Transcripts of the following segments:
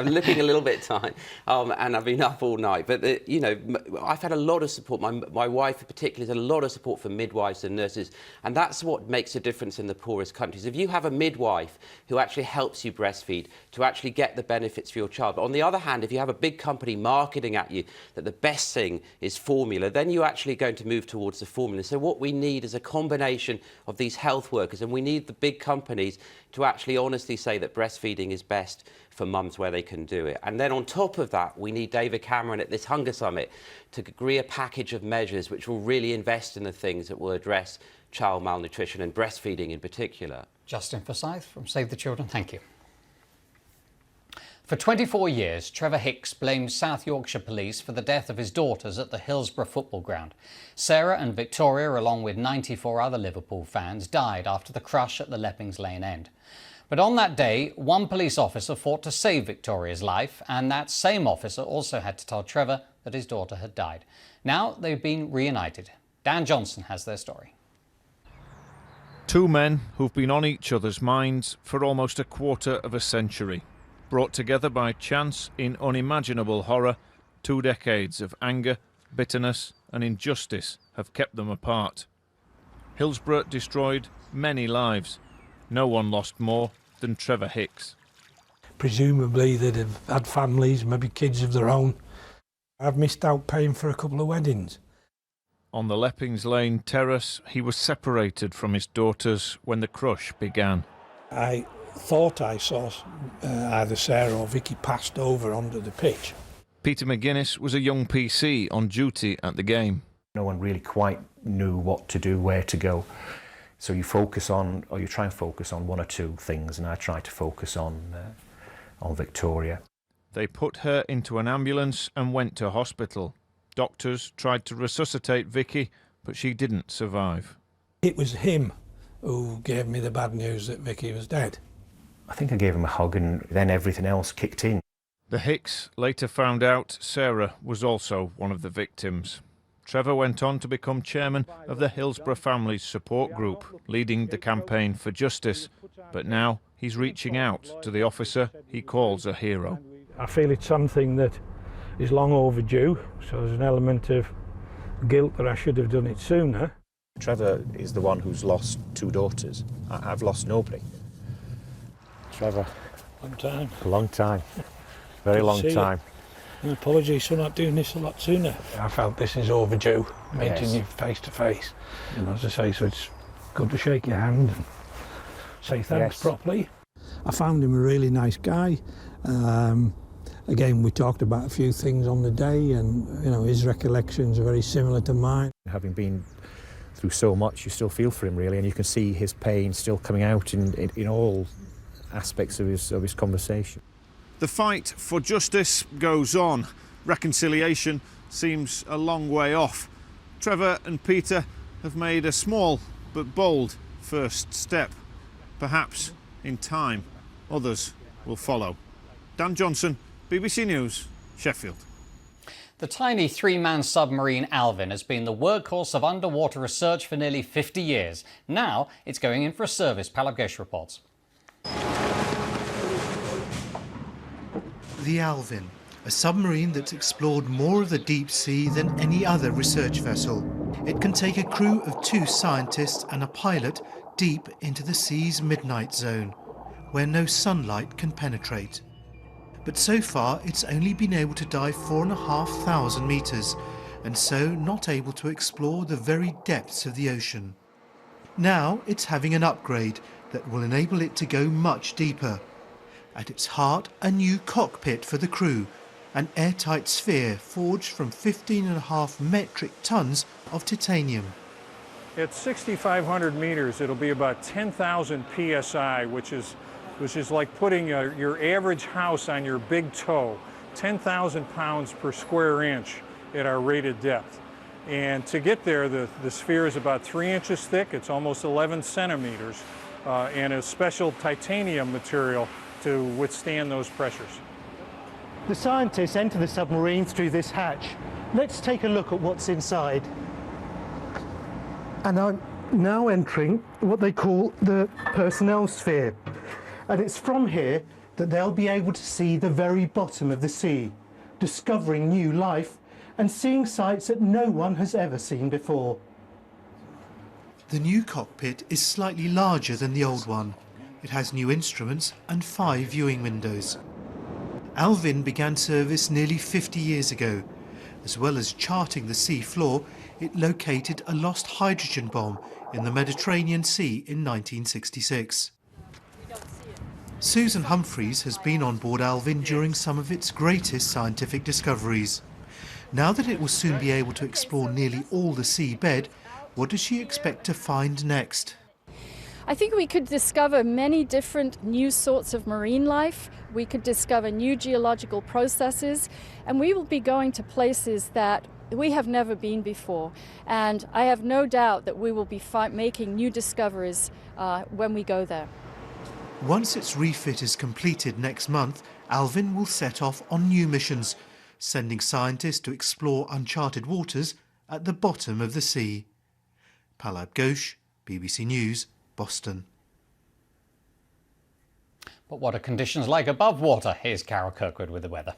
I'm looking a little bit tired, and I've been up all night. But, you know, I've had a lot of support. My wife in particular has had a lot of support from midwives and nurses, and that's what makes a difference in the poorest countries. If you have a midwife who actually helps you breastfeed to actually get the benefits for your child, but on the other hand, if you have a big company marketing at you that the best thing is formula, then you're actually going to move towards the formula. So what we need is a combination of these health workers, and we need the big companies to actually honestly say that breastfeeding is best for mums where they can do it. And then on top of that, we need David Cameron at this Hunger Summit to agree a package of measures which will really invest in the things that will address child malnutrition and breastfeeding in particular. Justin Forsyth from Save the Children, thank you. For 24 years, Trevor Hicks blamed South Yorkshire Police for the death of his daughters at the Hillsborough football ground. Sarah and Victoria, along with 94 other Liverpool fans, died after the crush at the Leppings Lane end. But on that day, one police officer fought to save Victoria's life, and that same officer also had to tell Trevor that his daughter had died. Now they've been reunited. Dan Johnson has their story. Two men who've been on each other's minds for almost a quarter of a century. Brought together by chance in unimaginable horror, 2 decades of anger, bitterness and injustice have kept them apart. Hillsborough destroyed many lives. No one lost more than Trevor Hicks. Presumably they'd have had families, maybe kids of their own. I've missed out paying for a couple of weddings. On the Leppings Lane terrace, he was separated from his daughters when the crush began. I thought I saw either Sarah or Vicky passed over onto the pitch. Peter McGuinness was a young PC on duty at the game. No one really quite knew what to do, where to go. So you focus on, or you try and focus on one or two things, and I tried to focus on Victoria. They put her into an ambulance and went to hospital. Doctors tried to resuscitate Vicky, but she didn't survive. It was him who gave me the bad news that Vicky was dead. I think I gave him a hug, and then everything else kicked in. The Hicks later found out Sarah was also one of the victims. Trevor went on to become chairman of the Hillsborough Families Support Group, leading the campaign for justice. But now he's reaching out to the officer he calls a hero. I feel it's something that is long overdue, so there's an element of guilt that I should have done it sooner. Trevor is the one who's lost 2 daughters. I've lost nobody. Trevor. Long time. A long time. Very long time. And apologies for not doing this a lot sooner. I felt this is overdue, meeting you face to face. As I say, so it's good to shake your hand and say thanks properly. I found him a really nice guy. Again, we talked about a few things on the day, and you know, his recollections are very similar to mine. Having been through so much, you still feel for him really, and you can see his pain still coming out in all aspects of his conversation. The fight for justice goes on. Reconciliation seems a long way off. Trevor and Peter have made a small but bold first step. Perhaps in time, others will follow. Dan Johnson, BBC News, Sheffield. The tiny 3-man submarine Alvin has been the workhorse of underwater research for nearly 50 years. Now it's going in for a service. Palabgesh reports. The Alvin, a submarine that's explored more of the deep sea than any other research vessel. It can take a crew of 2 scientists and a pilot deep into the sea's midnight zone, where no sunlight can penetrate. But so far it's only been able to dive 4,500 metres, and so not able to explore the very depths of the ocean. Now it's having an upgrade that will enable it to go much deeper. At its heart, a new cockpit for the crew, an airtight sphere forged from 15.5 metric tons of titanium. At 6,500 meters, it'll be about 10,000 psi, which is like putting your average house on your big toe, 10,000 pounds per square inch at our rated depth. And to get there, the sphere is about 3 inches thick. It's almost 11 centimeters, and a special titanium material to withstand those pressures. The scientists enter the submarine through this hatch. Let's take a look at what's inside. And I'm now entering what they call the personnel sphere. And it's from here that they'll be able to see the very bottom of the sea, discovering new life and seeing sights that no one has ever seen before. The new cockpit is slightly larger than the old one. It has new instruments and 5 viewing windows. Alvin began service nearly 50 years ago. As well as charting the sea floor, it located a lost hydrogen bomb in the Mediterranean Sea in 1966. Susan Humphreys has been on board Alvin during some of its greatest scientific discoveries. Now that it will soon be able to explore nearly all the sea bed, what does she expect to find next? I think we could discover many different new sorts of marine life. We could discover new geological processes, and we will be going to places that we have never been before. And I have no doubt that we will be making new discoveries when we go there. Once its refit is completed next month, Alvin will set off on new missions, sending scientists to explore uncharted waters at the bottom of the sea. Palab Ghosh, BBC News, Boston. But what are conditions like above water? Here's Carol Kirkwood with the weather.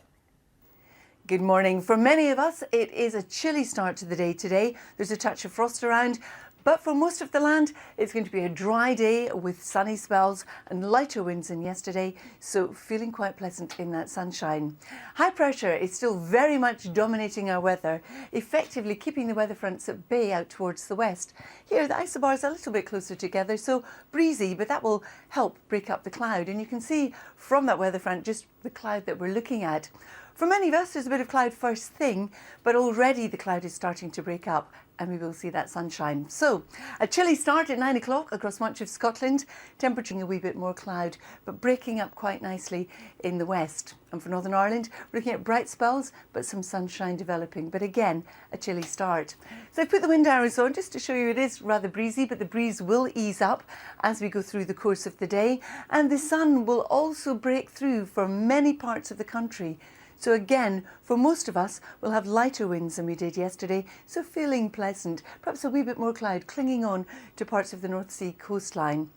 Good morning. For many of us, it is a chilly start to the day today. There's a touch of frost around, but for most of the land, it's going to be a dry day with sunny spells and lighter winds than yesterday, so feeling quite pleasant in that sunshine. High pressure is still very much dominating our weather, effectively keeping the weather fronts at bay out towards the west. Here, the isobars are a little bit closer together, so breezy, but that will help break up the cloud. And you can see from that weather front just the cloud that we're looking at. For many of us, there's a bit of cloud first thing, but already the cloud is starting to break up and we will see that sunshine. So, a chilly start at 9 o'clock across much of Scotland, temperature a wee bit more cloud, but breaking up quite nicely in the west. And for Northern Ireland, we're looking at bright spells, but some sunshine developing. But again, a chilly start. So I've put the wind arrows on just to show you it is rather breezy, but the breeze will ease up as we go through the course of the day. And the sun will also break through for many parts of the country. So again, for most of us, we'll have lighter winds than we did yesterday, so feeling pleasant. Perhaps a wee bit more cloud clinging on to parts of the North Sea coastline.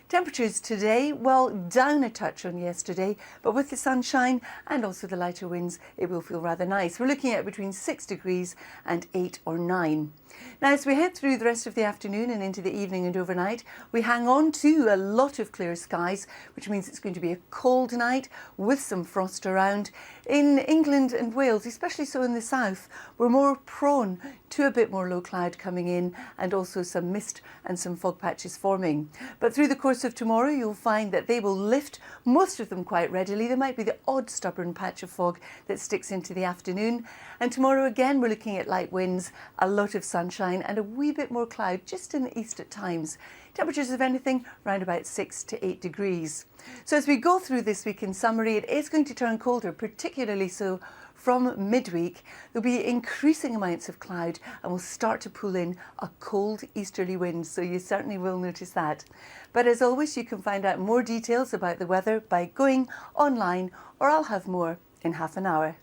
Temperatures today, well, down a touch on yesterday, but with the sunshine and also the lighter winds, it will feel rather nice. We're looking at between 6 degrees and 8 or 9. Now, as we head through the rest of the afternoon and into the evening and overnight, we hang on to a lot of clear skies, which means it's going to be a cold night with some frost around. In England and Wales, especially so in the south, we're more prone to a bit more low cloud coming in and also some mist and some fog patches forming. But through the course of tomorrow, you'll find that they will lift, most of them quite readily. There might be the odd stubborn patch of fog that sticks into the afternoon. And tomorrow again, we're looking at light winds, a lot of sunshine and a wee bit more cloud just in the east at times. Temperatures, if anything, around about 6 to 8 degrees. So as we go through this week in summary, it is going to turn colder, particularly so from midweek. There'll be increasing amounts of cloud and we'll start to pull in a cold easterly wind, so you certainly will notice that. But as always, you can find out more details about the weather by going online, or I'll have more in half an hour.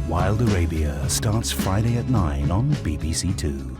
Wild Arabia starts Friday at 9 on BBC Two.